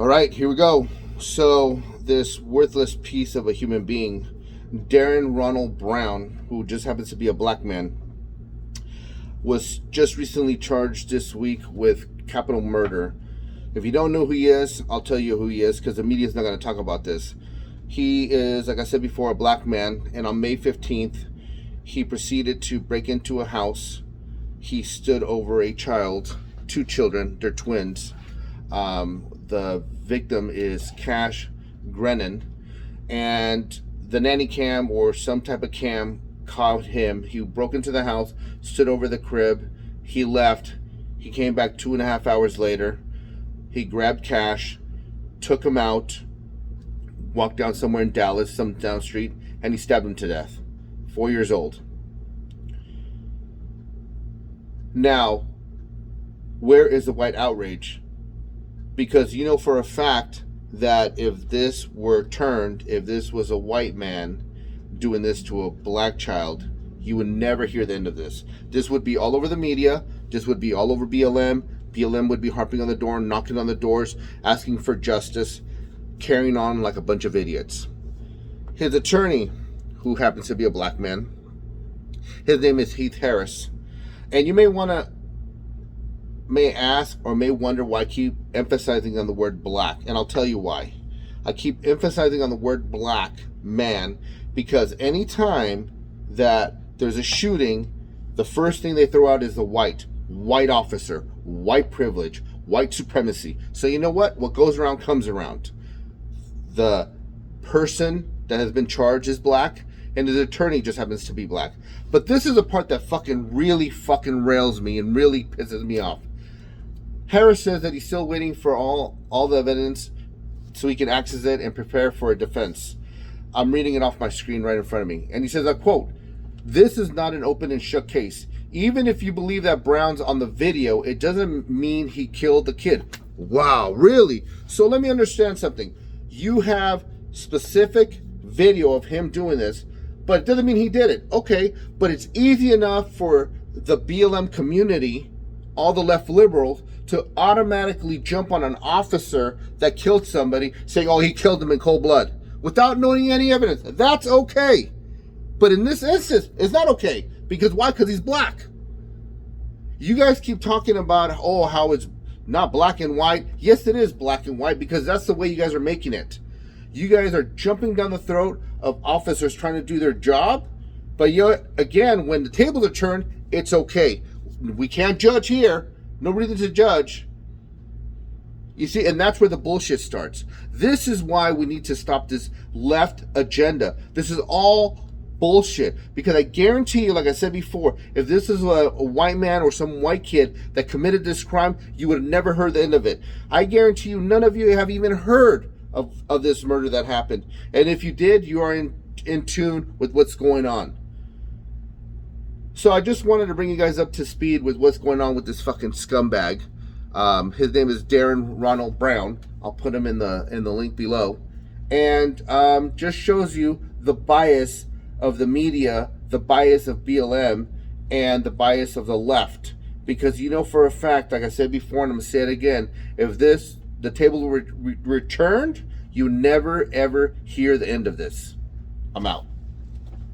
All right, here we go. So this worthless piece of a human being, Darriynn Ronnell Brown, who just happens to be a black man, was just recently charged this week with capital murder. If you don't know who he is, I'll tell you who he is because the media is not going to talk about this. He is, like I said before, a black man, and on May 15th, he proceeded to break into a house. He stood over a child, two children, they're twins. The victim is Cash Grennan, and the nanny cam or some type of cam caught him. He broke into the house, stood over the crib, he left. He came back 2.5 hours later. He grabbed Cash, took him out, walked down somewhere in Dallas, some down street, and he stabbed him to death. 4 years old. Now, where is the white outrage? Because you know for a fact that if this were turned, if this was a white man doing this to a black child, you would never hear the end of this. This would be all over the media. This would be all over BLM. BLM would be harping on the door, knocking on the doors, asking for justice, carrying on like a bunch of idiots. His attorney, who happens to be a black man, his name is Heath Harris. And you may ask or may wonder why I keep emphasizing on the word black. And I'll tell you why. I keep emphasizing on the word black man because anytime that there's a shooting, the first thing they throw out is the white officer, white privilege, white supremacy. So you know what? What goes around comes around. The person that has been charged is black, and his attorney just happens to be black. But this is the part that really fucking rails me and really pisses me off. Harris says that he's still waiting for all the evidence so he can access it and prepare for a defense. I'm reading it off my screen right in front of me. And he says, I quote, "This is not an open and shut case. Even if you believe that Brown's on the video, it doesn't mean he killed the kid." Wow, really? So let me understand something. You have specific video of him doing this, but it doesn't mean he did it. Okay, but it's easy enough for the BLM community, all the left liberals, to automatically jump on an officer that killed somebody, saying, oh, he killed him in cold blood, without knowing any evidence. That's okay. But in this instance, it's not okay. Because why? Because he's black. You guys keep talking about, oh, how it's not black and white. Yes, it is black and white because that's the way you guys are making it. You guys are jumping down the throat of officers trying to do their job. But again, when the tables are turned, it's okay. We can't judge here. No reason to judge. You see, and that's where the bullshit starts. This is why we need to stop this left agenda. This is all bullshit. Because I guarantee you, like I said before, if this is a white man or some white kid that committed this crime, you would have never heard the end of it. I guarantee you, none of you have even heard of this murder that happened. And if you did, you are in tune with what's going on. So I just wanted to bring you guys up to speed with what's going on with this fucking scumbag. His name is Darriynn Ronnell Brown. I'll put him in the link below. And just shows you the bias of the media, the bias of BLM, and the bias of the left. Because you know for a fact, like I said before, and I'm going to say it again, if the table were returned, you never ever hear the end of this. I'm out.